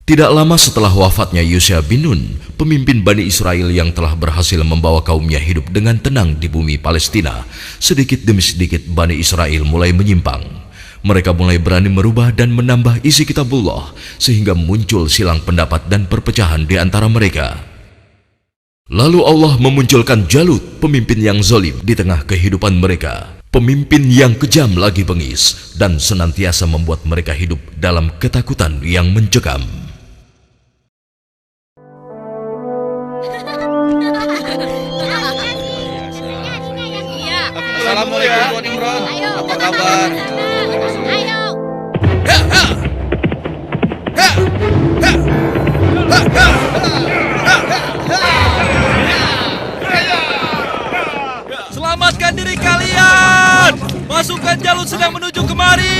Tidak lama setelah wafatnya Yusha bin Nun, pemimpin Bani Israel yang telah berhasil membawa kaumnya hidup dengan tenang di bumi Palestina, sedikit demi sedikit Bani Israel mulai menyimpang. Mereka mulai berani merubah dan menambah isi kitabullah, sehingga muncul silang pendapat dan perpecahan di antara mereka. Lalu Allah memunculkan Jalut, pemimpin yang zalim di tengah kehidupan mereka. Pemimpin yang kejam lagi bengis dan senantiasa membuat mereka hidup dalam ketakutan yang mencekam. Assalamualaikum Tuan Imran. Apa kabar? Ayo. Selamatkan diri kalian. Pasukan Jalut sedang menuju kemari.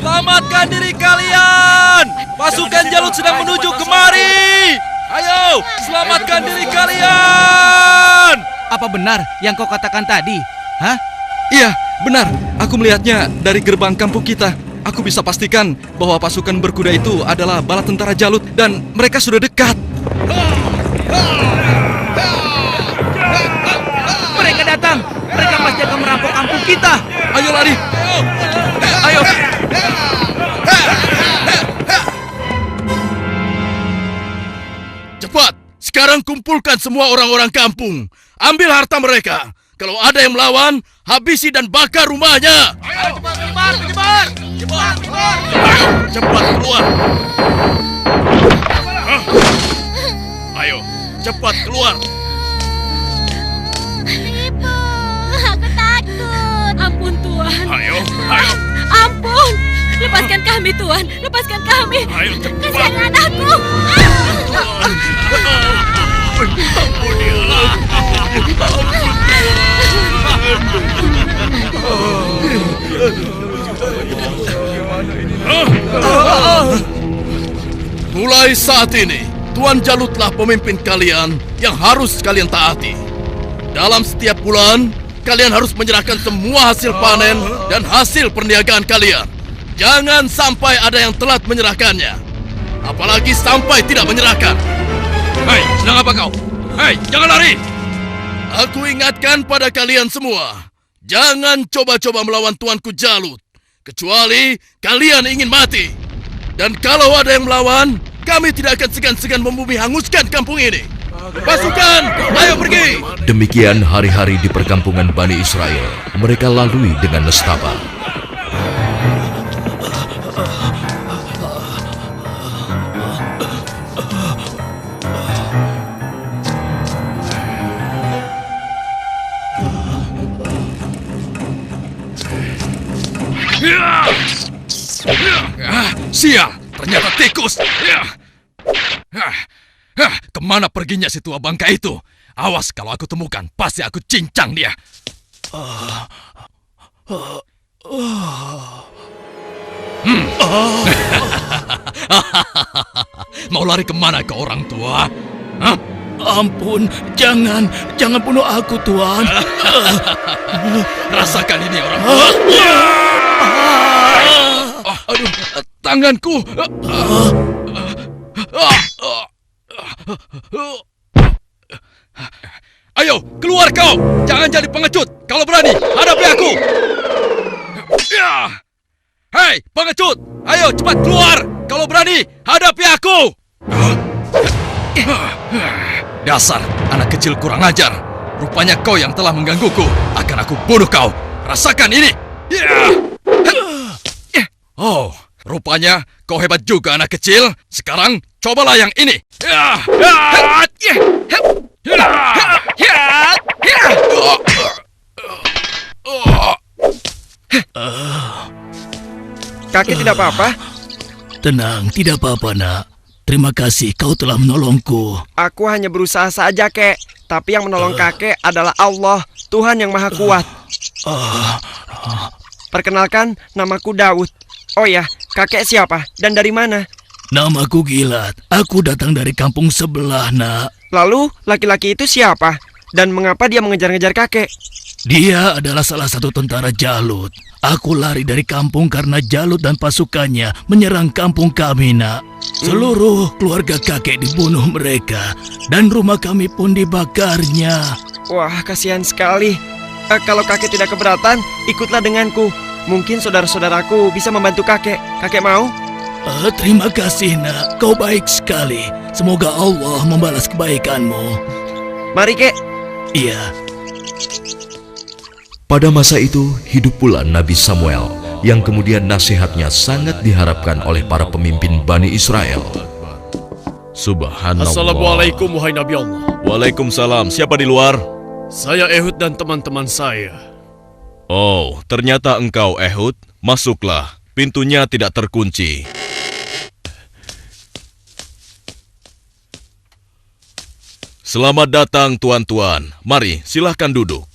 Selamatkan diri kalian. Pasukan Jalut sedang menuju kemari. Ayo, selamatkan diri kalian. Apa benar yang kau katakan tadi? Hah? Iya, benar. Aku melihatnya dari gerbang kampung kita. Aku bisa pastikan bahwa pasukan berkuda itu adalah bala tentara Jalut dan mereka sudah dekat. Mereka datang. Mereka pasti akan merampok kampung kita. Ayo lari. Ayo. Cepat, sekarang kumpulkan semua orang-orang kampung. Ambil harta mereka. Kalau ada yang melawan, habisi dan bakar rumahnya. Ayo, cepat, menyebar. Ayo, cepat keluar. Ayo, cepat keluar. Ibu, aku takut. Ampun Tuhan. Ayo. Ampun. Lepaskan kami Tuhan. Lepaskan kami. Ayo, cepat. Kasihan anakku. Ampunilah. Mulai saat ini, Tuan Jalutlah pemimpin kalian yang harus kalian taati. Dalam setiap bulan, kalian harus menyerahkan semua hasil panen dan hasil perniagaan kalian. Jangan sampai ada yang telat menyerahkannya. Apalagi sampai tidak menyerahkan. Hei, sedang apa kau? Hei, jangan lari. Aku ingatkan pada kalian semua, jangan coba-coba melawan Tuanku Jalut, kecuali kalian ingin mati. Dan kalau ada yang melawan, kami tidak akan segan-segan membumi hanguskan kampung ini. Pasukan, ayo pergi! Demikian hari-hari di perkampungan Bani Israel. Mereka lalui dengan nestapa. Sial, ternyata tikus. Kemana perginya si tua bangka itu? Awas kalau aku temukan, pasti aku cincang dia. Mau lari kemana ke orang tua? Hah? Ampun, jangan bunuh aku, Tuan. Rasakan ini orang tua. Aduh, tanganku. Ayo, keluar kau. Jangan jadi pengecut. Kalau berani, hadapi aku. Hei, pengecut. Ayo, cepat keluar. Kalau berani, hadapi aku. Dasar anak kecil kurang ajar. Rupanya kau yang telah menggangguku. Akan aku bunuh kau. Rasakan ini. Oh, rupanya kau hebat juga anak kecil. Sekarang cobalah yang ini. Kakek tidak apa-apa? Tenang, tidak apa-apa, Nak. Terima kasih kau telah menolongku. Aku hanya berusaha saja, Kek. Tapi yang menolong kakek adalah Allah, Tuhan yang Maha Kuat. Perkenalkan, namaku Daud. Oh ya, kakek siapa dan dari mana? Namaku Gilat. Aku datang dari kampung sebelah, Nak. Lalu, laki-laki itu siapa? Dan mengapa dia mengejar-ngejar kakek? Dia adalah salah satu tentara Jalut. Aku lari dari kampung karena Jalut dan pasukannya menyerang kampung kami, Nak. Seluruh keluarga kakek dibunuh mereka, dan rumah kami pun dibakarnya. Wah, kasihan sekali. Kalau kakek tidak keberatan, ikutlah denganku. Mungkin saudara-saudaraku bisa membantu kakek. Kakek mau? Terima kasih, Nak. Kau baik sekali. Semoga Allah membalas kebaikanmu. Mari, Kek. Iya. Pada masa itu, hidup pula Nabi Samuel, yang kemudian nasihatnya sangat diharapkan oleh para pemimpin Bani Israel. Subhanallah. Assalamualaikum wahai Nabi Allah. Waalaikumsalam. Siapa di luar? Saya Ehud dan teman-teman saya. Oh, ternyata engkau Ehud. Masuklah. Pintunya tidak terkunci. Selamat datang tuan-tuan. Mari, silahkan duduk.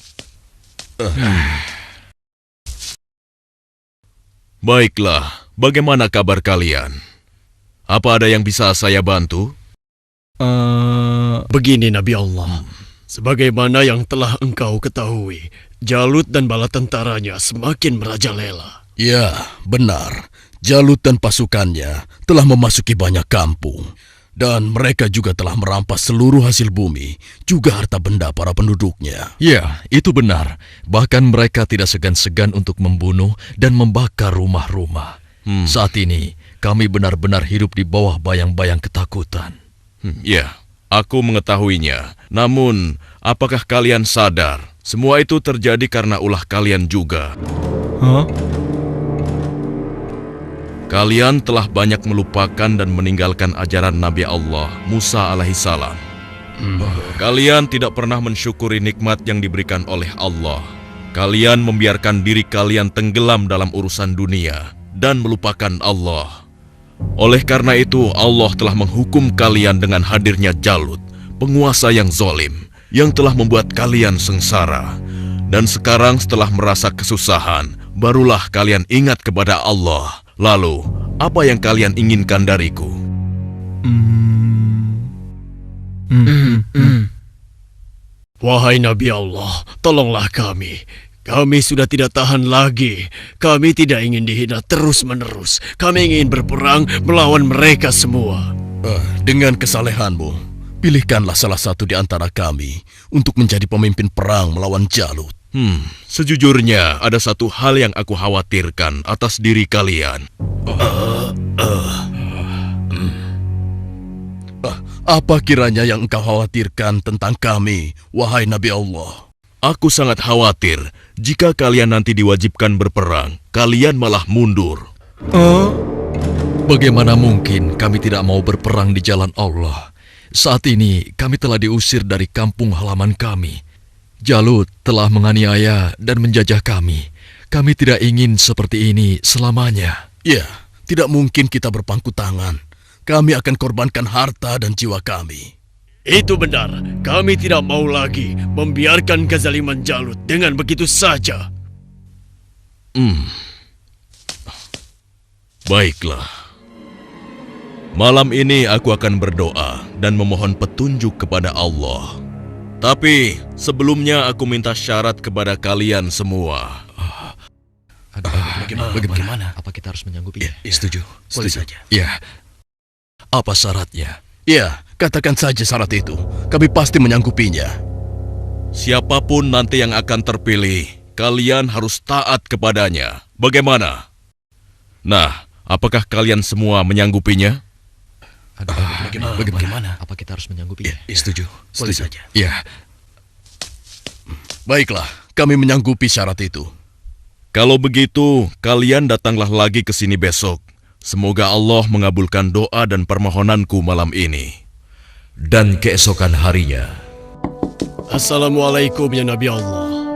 Baiklah, bagaimana kabar kalian? Apa ada yang bisa saya bantu? Begini Nabi Allah. Sebagaimana yang telah engkau ketahui, Jalut dan bala tentaranya semakin merajalela. Ya, benar. Jalut dan pasukannya telah memasuki banyak kampung. Dan mereka juga telah merampas seluruh hasil bumi, juga harta benda para penduduknya. Ya, itu benar. Bahkan mereka tidak segan-segan untuk membunuh dan membakar rumah-rumah. Saat ini, kami benar-benar hidup di bawah bayang-bayang ketakutan. Ya, aku mengetahuinya. Namun, apakah kalian sadar semua itu terjadi karena ulah kalian juga? Kalian telah banyak melupakan dan meninggalkan ajaran Nabi Allah, Musa alaihissalam. Kalian tidak pernah mensyukuri nikmat yang diberikan oleh Allah. Kalian membiarkan diri kalian tenggelam dalam urusan dunia dan melupakan Allah. Oleh karena itu, Allah telah menghukum kalian dengan hadirnya Jalut, penguasa yang zalim, yang telah membuat kalian sengsara. Dan sekarang setelah merasa kesusahan, barulah kalian ingat kepada Allah. Lalu, apa yang kalian inginkan dariku? Wahai Nabi Allah, tolonglah kami. Kami sudah tidak tahan lagi. Kami tidak ingin dihina terus-menerus. Kami ingin berperang melawan mereka semua. Dengan kesalehanmu, pilihkanlah salah satu di antara kami untuk menjadi pemimpin perang melawan Jalut. Sejujurnya, ada satu hal yang aku khawatirkan atas diri kalian. Apa kiranya yang engkau khawatirkan tentang kami, wahai Nabi Allah? Aku sangat khawatir jika kalian nanti diwajibkan berperang, kalian malah mundur. Bagaimana mungkin kami tidak mau berperang di jalan Allah? Saat ini kami telah diusir dari kampung halaman kami. Jalut telah menganiaya dan menjajah kami. Kami tidak ingin seperti ini selamanya. Ya, tidak mungkin kita berpangku tangan. Kami akan korbankan harta dan jiwa kami. Itu benar. Kami tidak mau lagi membiarkan kezaliman Jalut dengan begitu saja. Baiklah. Malam ini aku akan berdoa dan memohon petunjuk kepada Allah. Tapi sebelumnya aku minta syarat kepada kalian semua. Bagaimana? Apa kita harus menyanggupinya? Setuju. Boleh saja. Ya. Apa syaratnya? Ya, katakan saja syarat itu. Kami pasti menyanggupinya. Siapapun nanti yang akan terpilih, kalian harus taat kepadanya. Bagaimana? Nah, apakah kalian semua menyanggupinya? Bagaimana? Apa kita harus menyanggupinya? Setuju. Boleh saja. Ya. Baiklah, kami menyanggupi syarat itu. Kalau begitu, kalian datanglah lagi ke sini besok. Semoga Allah mengabulkan doa dan permohonanku malam ini. Dan keesokan harinya, Assalamualaikum ya Nabi Allah.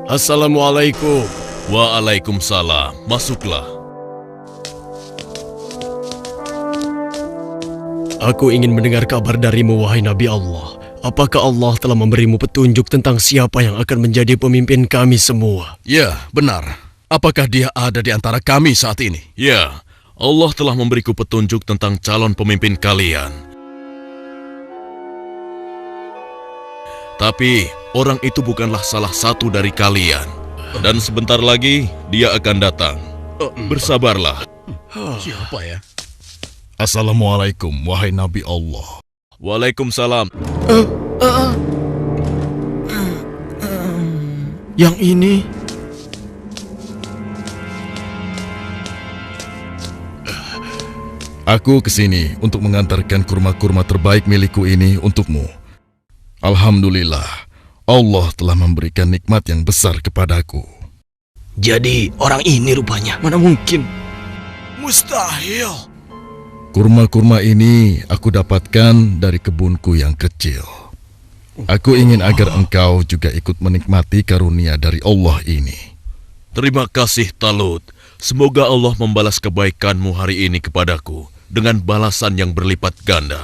Assalamualaikum. Waalaikumsalam. Masuklah. Aku ingin mendengar kabar darimu, wahai Nabi Allah. Apakah Allah telah memberimu petunjuk tentang siapa yang akan menjadi pemimpin kami semua? Ya, benar. Apakah dia ada di antara kami saat ini? Ya, Allah telah memberiku petunjuk tentang calon pemimpin kalian. Tapi orang itu bukanlah salah satu dari kalian. Dan sebentar lagi dia akan datang. Bersabarlah. Siapa ya? Assalamualaikum, wahai Nabi Allah. Waalaikumsalam. Yang ini... Aku kesini untuk mengantarkan kurma-kurma terbaik milikku ini untukmu. Alhamdulillah, Allah telah memberikan nikmat yang besar kepadaku. Jadi orang ini rupanya. Mana mungkin? Mustahil. Kurma-kurma ini aku dapatkan dari kebunku yang kecil. Aku ingin agar engkau juga ikut menikmati karunia dari Allah ini. Terima kasih Talut. Semoga Allah membalas kebaikanmu hari ini kepadaku dengan balasan yang berlipat ganda.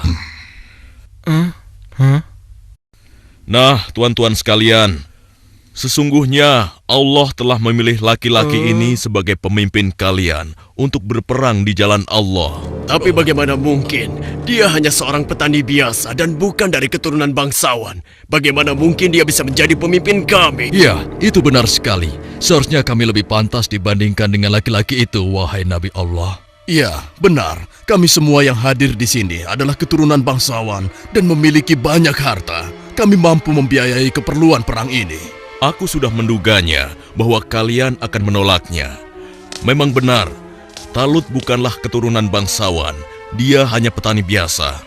Nah, tuan-tuan sekalian, sesungguhnya Allah telah memilih laki-laki ini sebagai pemimpin kalian untuk berperang di jalan Allah. Tapi bagaimana mungkin? Dia hanya seorang petani biasa dan bukan dari keturunan bangsawan. Bagaimana mungkin dia bisa menjadi pemimpin kami? Ya, itu benar sekali. Seharusnya kami lebih pantas dibandingkan dengan laki-laki itu, wahai Nabi Allah. Ya, benar. Kami semua yang hadir di sini adalah keturunan bangsawan dan memiliki banyak harta. Kami mampu membiayai keperluan perang ini. Aku sudah menduganya bahwa kalian akan menolaknya. Memang benar, Talut bukanlah keturunan bangsawan. Dia hanya petani biasa.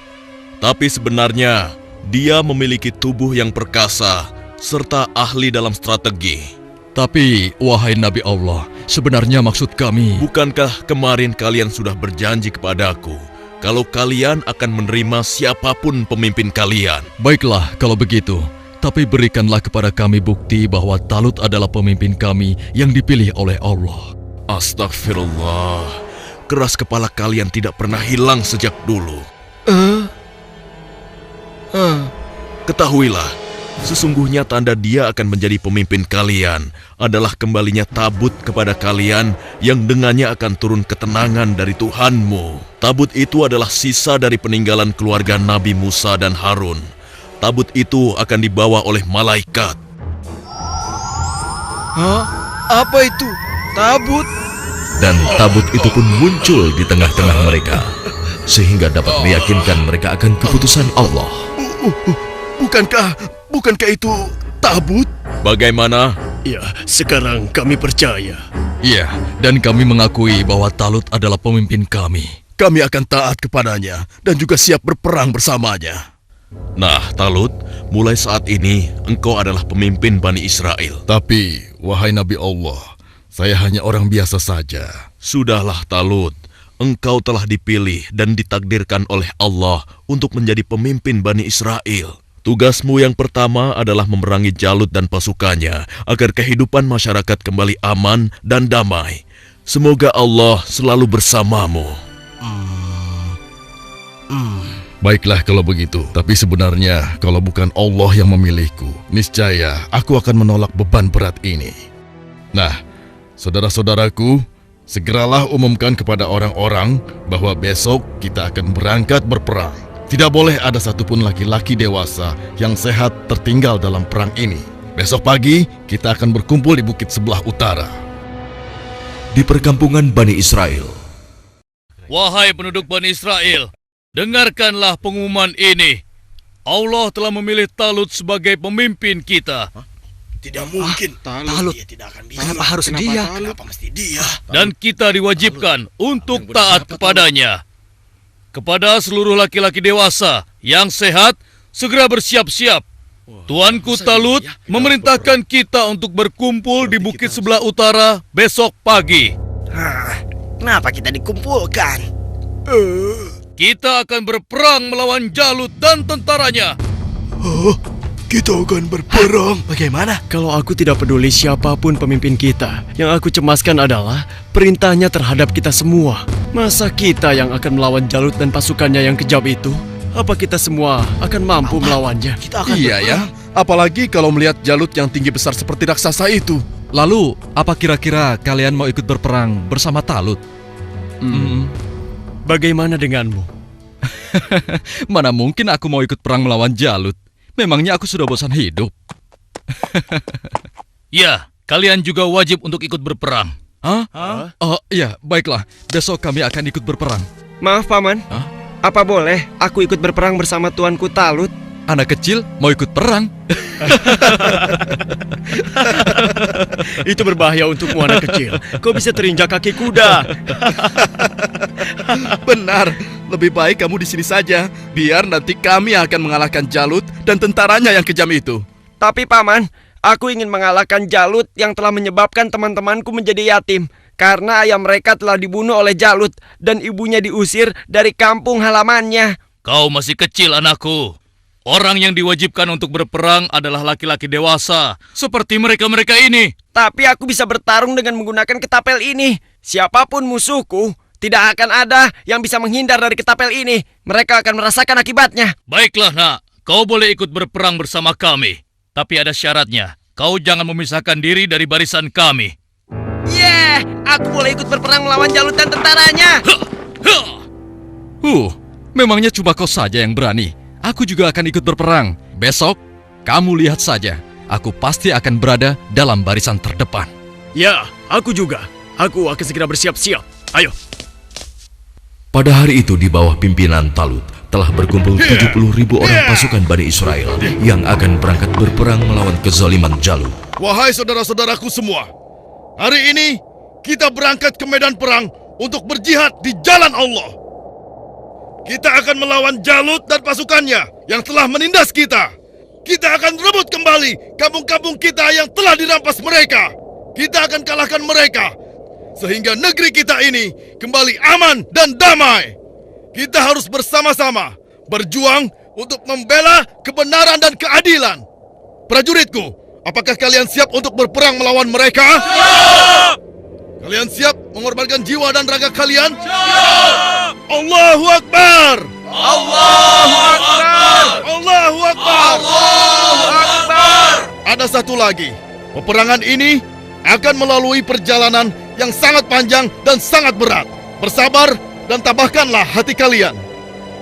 Tapi sebenarnya, dia memiliki tubuh yang perkasa serta ahli dalam strategi. Tapi, wahai Nabi Allah, sebenarnya maksud kami... Bukankah kemarin kalian sudah berjanji kepadaku kalau kalian akan menerima siapapun pemimpin kalian? Baiklah, kalau begitu. Tapi berikanlah kepada kami bukti bahwa Talut adalah pemimpin kami yang dipilih oleh Allah. Astagfirullah. Keras kepala kalian tidak pernah hilang sejak dulu. Ketahuilah, sesungguhnya tanda dia akan menjadi pemimpin kalian adalah kembalinya tabut kepada kalian yang dengannya akan turun ketenangan dari Tuhanmu. Tabut itu adalah sisa dari peninggalan keluarga Nabi Musa dan Harun. Tabut itu akan dibawa oleh malaikat. Hah? Apa itu? Tabut? Dan tabut itu pun muncul di tengah-tengah mereka, sehingga dapat meyakinkan mereka akan keputusan Allah. Bukankah itu tabut? Bagaimana? Ya, sekarang kami percaya. Iya, dan kami mengakui bahwa Talut adalah pemimpin kami. Kami akan taat kepadanya dan juga siap berperang bersamanya. Nah, Talut, mulai saat ini engkau adalah pemimpin Bani Israel. Tapi, wahai Nabi Allah, saya hanya orang biasa saja. Sudahlah, Talut. Engkau telah dipilih dan ditakdirkan oleh Allah untuk menjadi pemimpin Bani Israel. Tugasmu yang pertama adalah memerangi Jalut dan pasukannya agar kehidupan masyarakat kembali aman dan damai. Semoga Allah selalu bersamamu. Baiklah kalau begitu, tapi sebenarnya kalau bukan Allah yang memilihku, niscaya aku akan menolak beban berat ini. Nah, saudara-saudaraku, segeralah umumkan kepada orang-orang bahwa besok kita akan berangkat berperang. Tidak boleh ada satupun laki-laki dewasa yang sehat tertinggal dalam perang ini. Besok pagi kita akan berkumpul di bukit sebelah utara. Di perkampungan Bani Israel, Wahai penduduk Bani Israel, dengarkanlah pengumuman ini. Allah telah memilih Talut sebagai pemimpin kita. Tidak mungkin. Talut. Dia tidak akan bisa. Kenapa harus dia? Kenapa mesti dia? Dan kita diwajibkan untuk taat kepadanya. Kepada seluruh laki-laki dewasa yang sehat, segera bersiap-siap. Tuanku Talut memerintahkan kita untuk berkumpul di bukit sebelah utara besok pagi. Kenapa kita dikumpulkan? Kita akan berperang melawan Jalut dan tentaranya. Kita akan berperang. Bagaimana? Kalau aku tidak peduli siapapun pemimpin kita, yang aku cemaskan adalah perintahnya terhadap kita semua. Masa kita yang akan melawan Jalut dan pasukannya yang kejam itu? Apa kita semua akan mampu melawannya? Kita akan Iya ya, apalagi kalau melihat Jalut yang tinggi besar seperti raksasa itu. Lalu, apa kira-kira kalian mau ikut berperang bersama Talut? Bagaimana denganmu? Mana mungkin aku mau ikut perang melawan Jalut. Memangnya aku sudah bosan hidup? Ya, kalian juga wajib untuk ikut berperang. Hah? Oh, iya, baiklah. Besok kami akan ikut berperang. Maaf, Paman. Apa boleh aku ikut berperang bersama tuanku Talut? Anak kecil mau ikut perang? Itu berbahaya untukmu anak kecil. Kau bisa terinjak kaki kuda. Benar, lebih baik kamu di sini saja. Biar nanti kami akan mengalahkan Jalut dan tentaranya yang kejam itu. Tapi Paman, aku ingin mengalahkan Jalut yang telah menyebabkan teman-temanku menjadi yatim. Karena ayah mereka telah dibunuh oleh Jalut dan ibunya diusir dari kampung halamannya. Kau masih kecil, anakku. Orang yang diwajibkan untuk berperang adalah laki-laki dewasa, seperti mereka-mereka ini. Tapi aku bisa bertarung dengan menggunakan ketapel ini. Siapapun musuhku, tidak akan ada yang bisa menghindar dari ketapel ini. Mereka akan merasakan akibatnya. Baiklah, nak. Kau boleh ikut berperang bersama kami. Tapi ada syaratnya. Kau jangan memisahkan diri dari barisan kami. Aku boleh ikut berperang melawan Jalut dan tentaranya. Memangnya cuma kau saja yang berani. Aku juga akan ikut berperang. Besok, kamu lihat saja. Aku pasti akan berada dalam barisan terdepan. Ya, aku juga. Aku akan segera bersiap-siap. Ayo. Pada hari itu di bawah pimpinan Talut telah berkumpul 70.000 orang pasukan Bani Israel yang akan berangkat berperang melawan kezaliman Jalut. Wahai saudara-saudaraku semua, hari ini kita berangkat ke medan perang untuk berjihad di jalan Allah. Kita akan melawan Jalut dan pasukannya yang telah menindas kita. Kita akan rebut kembali kampung-kampung kita yang telah dirampas mereka. Kita akan kalahkan mereka, sehingga negeri kita ini kembali aman dan damai. Kita harus bersama-sama berjuang untuk membela kebenaran dan keadilan. Prajuritku, apakah kalian siap untuk berperang melawan mereka? Siap! Kalian siap mengorbankan jiwa dan raga kalian? Siap! Allahu Akbar! Allahu Akbar! Allahu Akbar! Allahu Akbar! Ada satu lagi. Peperangan ini akan melalui perjalanan yang sangat panjang dan sangat berat. Bersabar dan tabahkanlah hati kalian.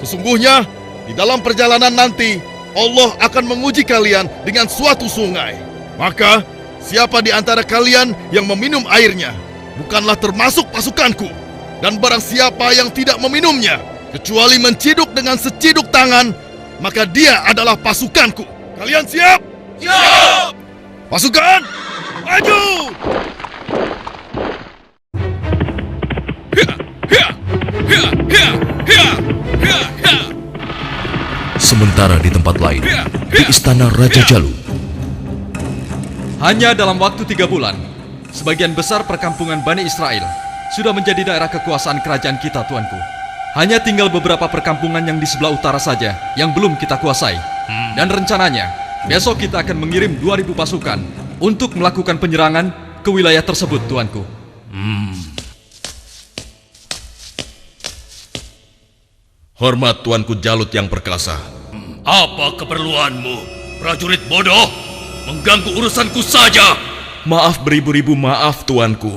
Sesungguhnya, di dalam perjalanan nanti, Allah akan menguji kalian dengan suatu sungai. Maka, siapa di antara kalian yang meminum airnya, bukanlah termasuk pasukanku. Dan barang siapa yang tidak meminumnya, kecuali menciduk dengan seciduk tangan, maka dia adalah pasukanku. Kalian siap? Siap! Pasukan, maju! Sementara di tempat lain, di istana Raja Jalut. Hanya dalam waktu 3 bulan, sebagian besar perkampungan Bani Israel sudah menjadi daerah kekuasaan kerajaan kita, tuanku. Hanya tinggal beberapa perkampungan yang di sebelah utara saja yang belum kita kuasai. Dan rencananya, besok kita akan mengirim 2.000 pasukan untuk melakukan penyerangan ke wilayah tersebut, tuanku. Hormat tuanku Jalut yang perkasa. Apa keperluanmu, prajurit bodoh? Mengganggu urusanku saja. Maaf beribu-ribu maaf tuanku.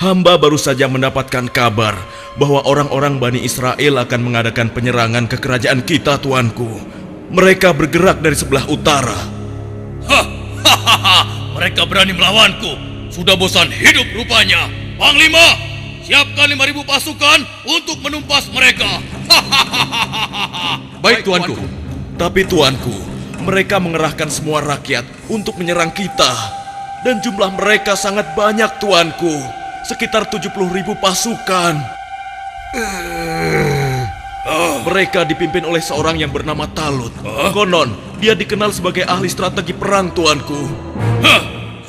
Hamba baru saja mendapatkan kabar bahwa orang-orang Bani Israel akan mengadakan penyerangan ke kerajaan kita, tuanku. Mereka bergerak dari sebelah utara. Mereka berani melawanku. Sudah bosan hidup rupanya. Panglima, siapkan 5.000 pasukan untuk menumpas mereka. Baik, tuanku. Tapi tuanku, mereka mengerahkan semua rakyat untuk menyerang kita. Dan jumlah mereka sangat banyak, tuanku. Sekitar 70.000 pasukan. Mereka dipimpin oleh seorang yang bernama Talut. Konon, dia dikenal sebagai ahli strategi perang, tuanku.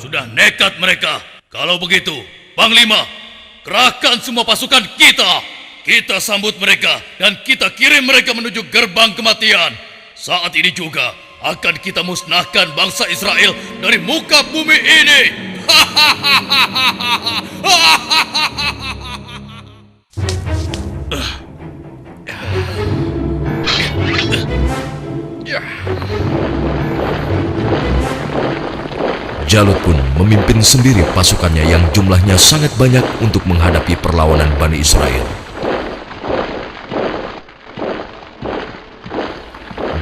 Sudah nekat mereka. Kalau begitu, Panglima, kerahkan semua pasukan kita. Kita sambut mereka dan kita kirim mereka menuju gerbang kematian. Saat ini juga akan kita musnahkan bangsa Israel dari muka bumi ini. Jalut pun memimpin sendiri pasukannya yang jumlahnya sangat banyak untuk menghadapi perlawanan Bani Israel.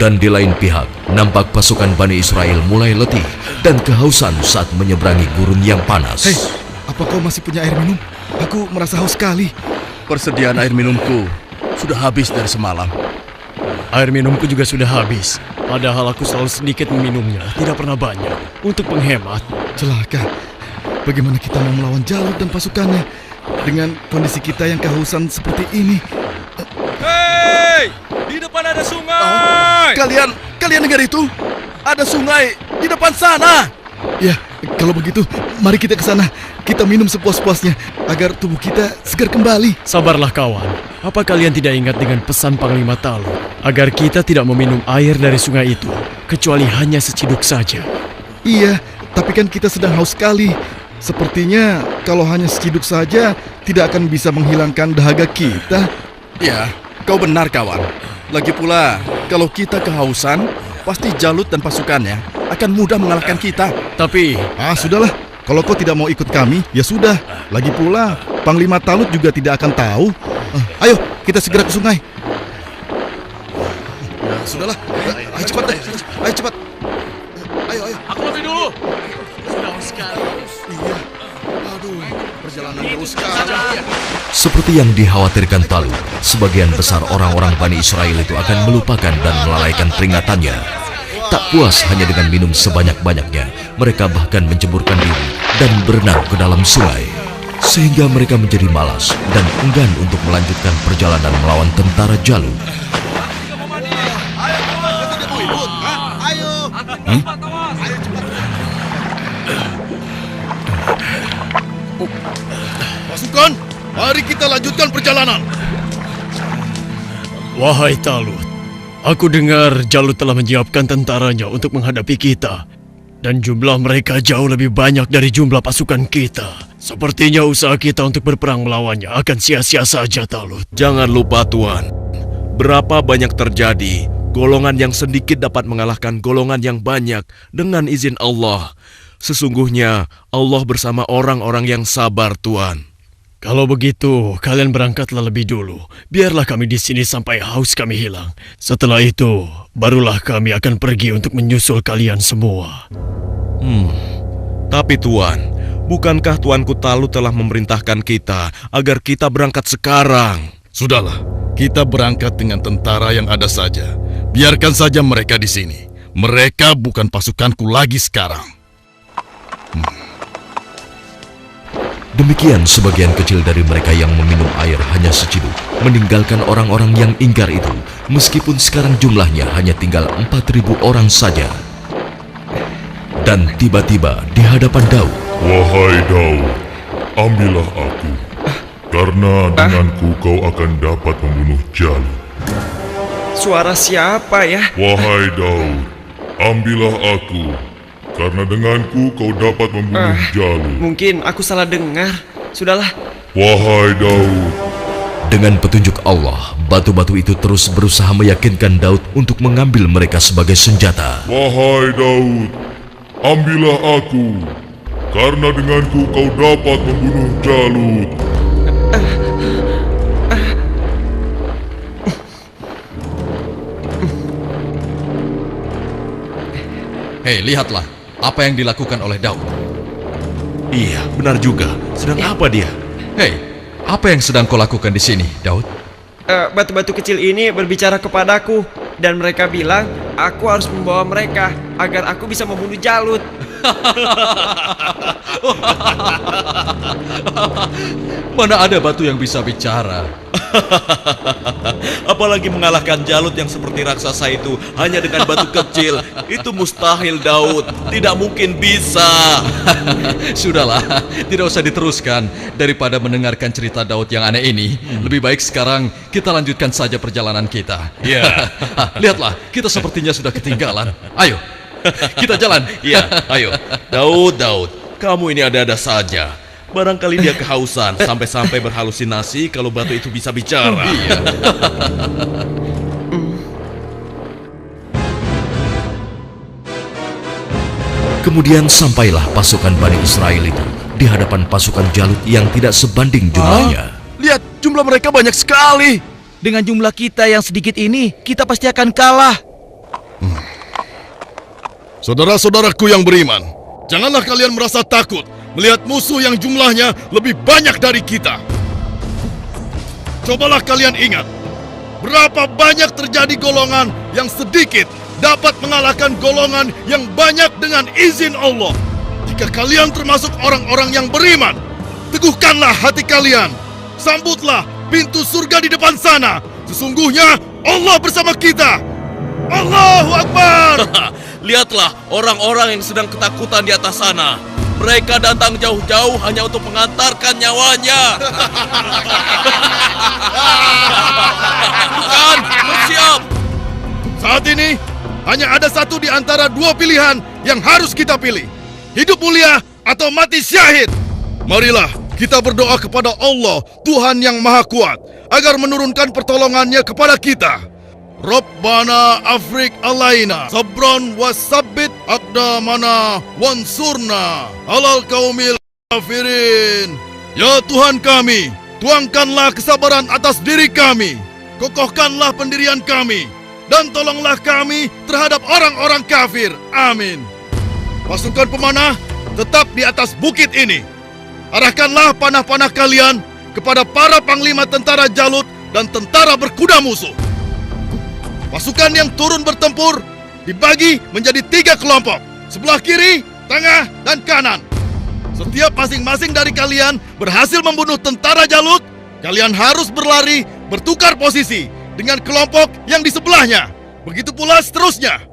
Dan di lain pihak, nampak pasukan Bani Israel mulai letih dan kehausan saat menyeberangi gurun yang panas. Hei, apa kau masih punya air minum? Aku merasa haus sekali. Persediaan air minumku sudah habis dari semalam. Air minumku juga sudah habis. Padahal aku selalu sedikit meminumnya, tidak pernah banyak. Untuk menghemat. Celaka. Bagaimana kita mau melawan Jalut dan pasukannya dengan kondisi kita yang kehausan seperti ini? Hei! Di depan ada sungai! Kalian dengar itu? Ada sungai di depan sana. Ya, kalau begitu, mari kita ke sana. Kita minum sepuas-puasnya agar tubuh kita segar kembali. Sabarlah kawan. Apa kalian tidak ingat dengan pesan Panglima Talut agar kita tidak meminum air dari sungai itu kecuali hanya seciduk saja? Iya, tapi kan kita sedang haus sekali. Sepertinya kalau hanya seciduk saja tidak akan bisa menghilangkan dahaga kita. Ya, kau benar kawan. Lagi pula, kalau kita kehausan, pasti Jalut dan pasukannya akan mudah mengalahkan kita. Tapi, sudahlah. Kalau kau tidak mau ikut kami, ya sudah. Lagi pula, Panglima Talut juga tidak akan tahu. Ayo, kita segera ke sungai. Ya, sudahlah. Ayo cepat deh. Ayo cepat. Ayo. Aku lebih dulu. sudah sekali. Iya. Aduh, perjalanan jauh sekali. Seperti yang dikhawatirkan Talut, sebagian besar orang-orang Bani Israel itu akan melupakan dan melalaikan peringatannya. Tak puas hanya dengan minum sebanyak-banyaknya, mereka bahkan menceburkan diri dan berenang ke dalam sungai. Sehingga mereka menjadi malas dan enggan untuk melanjutkan perjalanan melawan tentara Jalut. Pasukan, mari kita lanjutkan perjalanan. Wahai Talut, aku dengar Jalut telah menyiapkan tentaranya untuk menghadapi kita. Dan jumlah mereka jauh lebih banyak dari jumlah pasukan kita. Sepertinya usaha kita untuk berperang melawannya akan sia-sia saja, Talut. Jangan lupa Tuan, berapa banyak terjadi, golongan yang sedikit dapat mengalahkan golongan yang banyak dengan izin Allah. Sesungguhnya Allah bersama orang-orang yang sabar, Tuan. Kalau begitu, kalian berangkatlah lebih dulu. Biarlah kami di sini sampai haus kami hilang. Setelah itu, barulah kami akan pergi untuk menyusul kalian semua. Tapi Tuan, bukankah Tuanku Talut telah memerintahkan kita agar kita berangkat sekarang? Sudahlah, kita berangkat dengan tentara yang ada saja. Biarkan saja mereka di sini. Mereka bukan pasukanku lagi sekarang. Demikian sebagian kecil dari mereka yang meminum air hanya seciduk, meninggalkan orang-orang yang ingkar itu, meskipun sekarang jumlahnya hanya tinggal 4.000 orang saja. Dan tiba-tiba di hadapan Daud. Wahai Daud, ambillah aku, karena denganku kau akan dapat membunuh Jalut. Suara siapa ya? Wahai Daud, ambillah aku, karena denganku kau dapat membunuh Jalut. Mungkin aku salah dengar. Sudahlah. Wahai Daud. Dengan petunjuk Allah, batu-batu itu terus berusaha meyakinkan Daud untuk mengambil mereka sebagai senjata. Wahai Daud, ambillah aku, karena denganku kau dapat membunuh Jalut. Hei, lihatlah apa yang dilakukan oleh Daud. Iya, benar juga. Sedang apa dia? Hei, apa yang sedang kau lakukan di sini, Daud? Batu-batu kecil ini berbicara kepadaku dan mereka bilang aku harus membawa mereka agar aku bisa membunuh Jalut. Mana ada batu yang bisa bicara? Apalagi mengalahkan Jalut yang seperti raksasa itu hanya dengan batu kecil. Itu mustahil, Daud. Tidak mungkin bisa. Sudahlah, tidak usah diteruskan. Daripada mendengarkan cerita Daud yang aneh ini, lebih baik sekarang kita lanjutkan saja perjalanan kita. Ya. Lihatlah, kita sepertinya sudah ketinggalan. Ayo, kita jalan. Iya, ayo. Daud, kamu ini ada-ada saja. Barangkali dia kehausan sampai-sampai berhalusinasi kalau batu itu bisa bicara. Iya. Kemudian sampailah pasukan Bani Israel itu di hadapan pasukan Jalut yang tidak sebanding jumlahnya. Lihat, jumlah mereka banyak sekali. Dengan jumlah kita yang sedikit ini, kita pasti akan kalah. Saudara-saudaraku yang beriman, janganlah kalian merasa takut melihat musuh yang jumlahnya lebih banyak dari kita. Cobalah kalian ingat, berapa banyak terjadi golongan yang sedikit dapat mengalahkan golongan yang banyak dengan izin Allah. Jika kalian termasuk orang-orang yang beriman, teguhkanlah hati kalian. Sambutlah pintu surga di depan sana. Sesungguhnya Allah bersama kita. Allahu Akbar. Lihatlah orang-orang yang sedang ketakutan di atas sana. Mereka datang jauh-jauh hanya untuk mengantarkan nyawanya. Bukan, bersiap. Saat ini hanya ada satu di antara dua pilihan yang harus kita pilih. Hidup mulia atau mati syahid. Marilah kita berdoa kepada Allah, Tuhan yang Maha Kuat, agar menurunkan pertolongannya kepada kita. Rabbana afrik alaina sabran wasabbit aqdamana wansurna alal qaumil kafirin. Ya Tuhan kami, tuangkanlah kesabaran atas diri kami, kokohkanlah pendirian kami, dan tolonglah kami terhadap orang-orang kafir. Amin. Pasukan pemanah tetap di atas bukit ini. Arahkanlah panah-panah kalian kepada para panglima tentara Jalut dan tentara berkuda musuh. Pasukan yang turun bertempur dibagi menjadi 3 kelompok, sebelah kiri, tengah, dan kanan. Setiap masing-masing dari kalian berhasil membunuh tentara Jalut, kalian harus berlari bertukar posisi dengan kelompok yang di sebelahnya. Begitu pula seterusnya.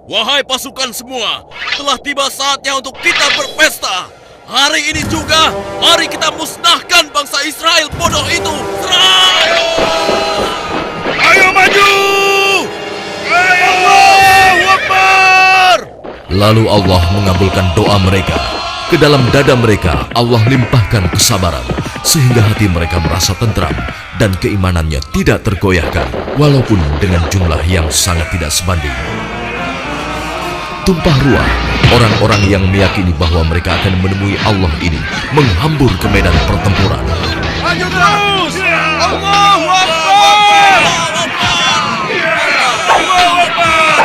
Wahai pasukan semua, telah tiba saatnya untuk kita berpesta. Hari ini juga, mari kita musnahkan bangsa Israel bodoh itu. Serang! Ayo maju! Allahu Akbar! Lalu Allah mengabulkan doa mereka. Ke dalam dada mereka Allah limpahkan kesabaran, sehingga hati mereka merasa tentram dan keimanannya tidak tergoyahkan, walaupun dengan jumlah yang sangat tidak sebanding. Tumpah ruah, orang-orang yang meyakini bahwa mereka akan menemui Allah ini menghambur ke medan pertempuran. Maju terus! Allahu Akbar! Allahu Akbar!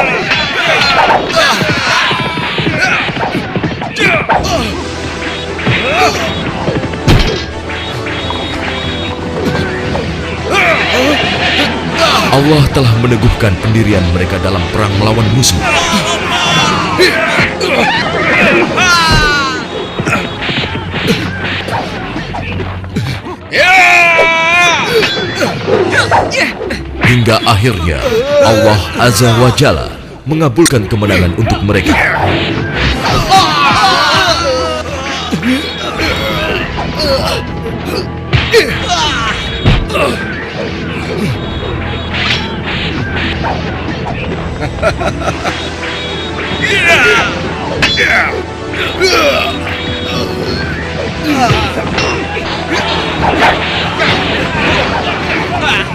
Allah telah meneguhkan pendirian mereka dalam perang melawan musuh. Hingga akhirnya Allah Azza wa Jalla mengabulkan kemenangan untuk mereka.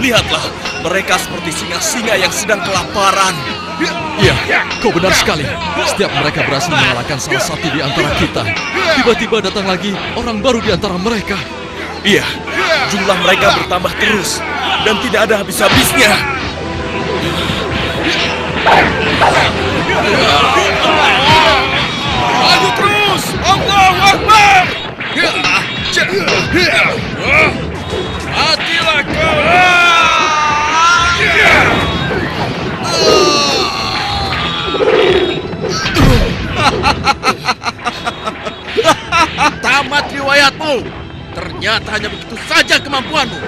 Lihatlah, mereka seperti singa-singa yang sedang kelaparan. Iya, kau benar sekali. Setiap mereka berhasil mengalahkan salah satu di antara kita, tiba-tiba datang lagi orang baru di antara mereka. Iya, jumlah mereka bertambah terus dan tidak ada habis-habisnya. Maju terus! Allahu Akbar! Matilah kau! Tamat riwayatmu. Ternyata hanya begitu saja kemampuanmu.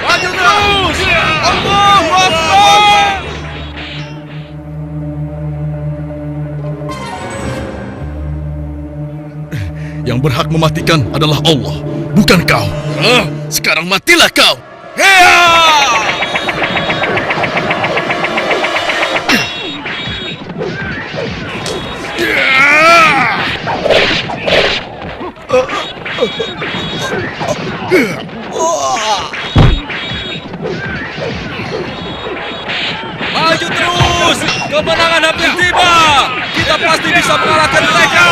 Maju terus! Allahu Akbar! Yang berhak mematikan adalah Allah, bukan kau. Sekarang matilah kau. Maju terus! Kemenangan hampir tiba! Kita pasti bisa mengalahkan mereka!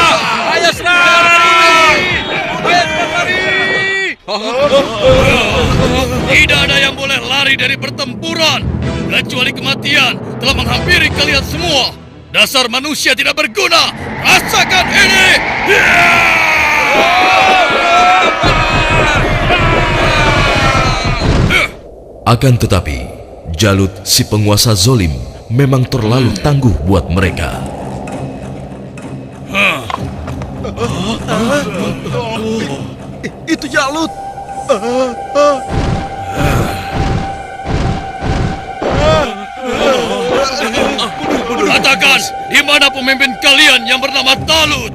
Ayo serang! Ayo lari! Tidak ada yang boleh lari dari pertempuran kecuali kematian. telah menghampiri kalian semua. Dasar manusia tidak berguna. Rasakan ini. Akan tetapi, Jalut si penguasa zolim memang terlalu tangguh buat mereka. Itu Jalut. Katakan, di mana pemimpin kalian yang bernama Talut?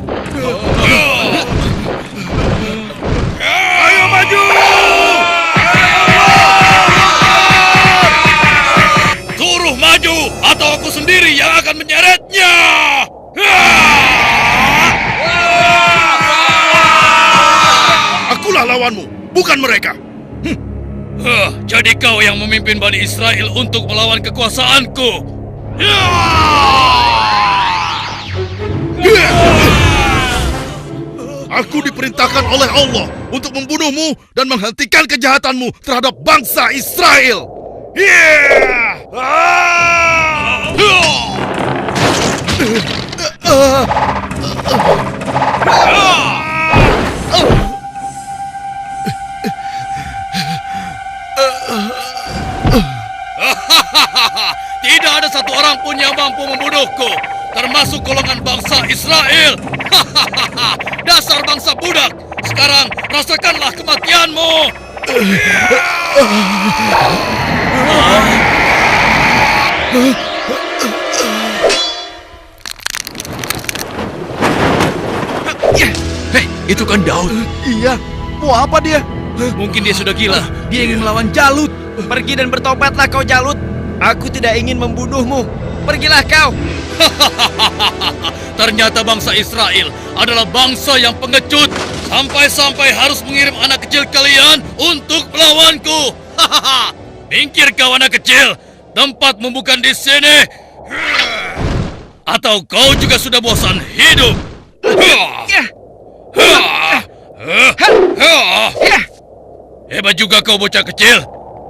Ayo maju! Suruh maju, atau aku sendiri yang akan menyeretnya! Akulah lawanmu, bukan mereka. Jadi kau yang memimpin Bani Israel untuk melawan kekuasaanku. Aku diperintahkan oleh Allah untuk membunuhmu dan menghentikan kejahatanmu terhadap bangsa Israel. Tidak ada satu orang pun yang mampu membunuhku, termasuk golongan bangsa Israel. Dasar bangsa budak, sekarang rasakanlah kematianmu. Hei, itu kan Daud. Iya, mau apa dia? Mungkin dia sudah gila. Dia ingin melawan Jalut. Pergi dan bertobatlah kau Jalut. Aku tidak ingin membunuhmu. Pergilah kau. Ternyata bangsa Israel adalah bangsa yang pengecut. Sampai-sampai harus mengirim anak kecil kalian untuk melawanku. Minggir kau anak kecil. Tempatmu bukan di sini. Atau kau juga sudah bosan hidup. Hebat juga kau bocah kecil.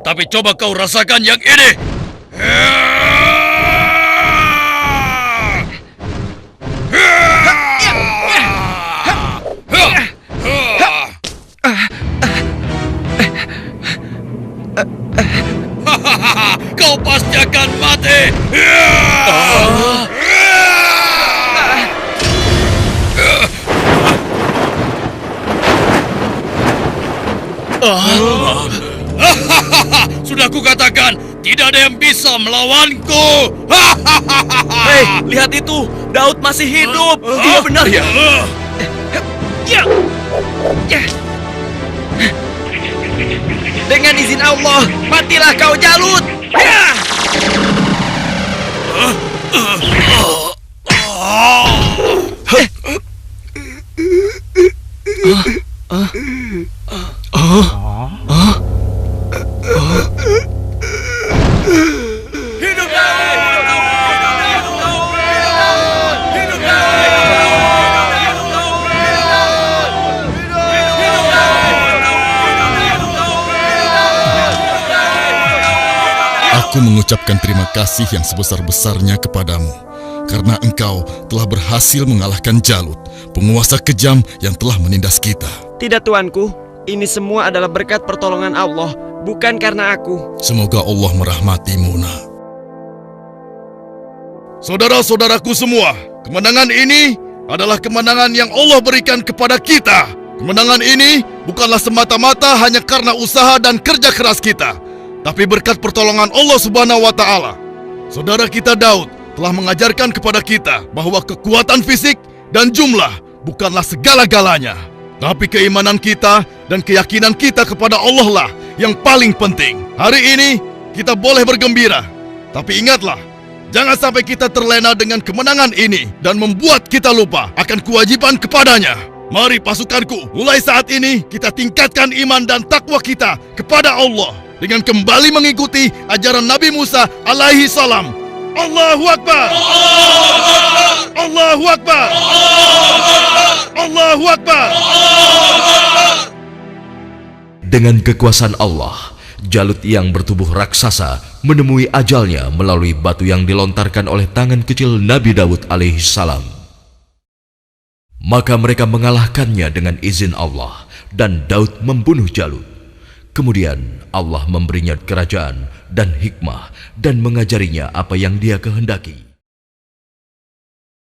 Tapi coba kau rasakan yang ini. Kau pasti akan mati. Sudah kukatakan, tidak ada yang bisa melawanku. Hei, lihat itu. Daud masih hidup. Iya benar ya. Dengan izin Allah, matilah kau Jalut. Aku mengucapkan terima kasih yang sebesar-besarnya kepadamu, karena engkau telah berhasil mengalahkan Jalut, penguasa kejam yang telah menindas kita. Tidak tuanku, ini semua adalah berkat pertolongan Allah, bukan karena aku. Semoga Allah merahmatimu, nak. Saudara-saudaraku semua, kemenangan ini adalah kemenangan yang Allah berikan kepada kita. Kemenangan ini bukanlah semata-mata hanya karena usaha dan kerja keras kita, tapi berkat pertolongan Allah Subhanahu wa Ta'ala. Saudara kita Daud telah mengajarkan kepada kita bahwa kekuatan fisik dan jumlah bukanlah segala-galanya, tapi keimanan kita dan keyakinan kita kepada Allah lah yang paling penting. Hari ini kita boleh bergembira, tapi ingatlah, jangan sampai kita terlena dengan kemenangan ini dan membuat kita lupa akan kewajiban kepadanya. Mari pasukanku, mulai saat ini kita tingkatkan iman dan takwa kita kepada Allah dengan kembali mengikuti ajaran Nabi Musa alaihi salam. Allahu Akbar! Allahu Akbar! Allahu Akbar! Dengan kekuasaan Allah, Jalut yang bertubuh raksasa menemui ajalnya melalui batu yang dilontarkan oleh tangan kecil Nabi Daud alaihissalam. Maka mereka mengalahkannya dengan izin Allah dan Daud membunuh Jalut. Kemudian Allah memberinya kerajaan dan hikmah dan mengajarinya apa yang Dia kehendaki.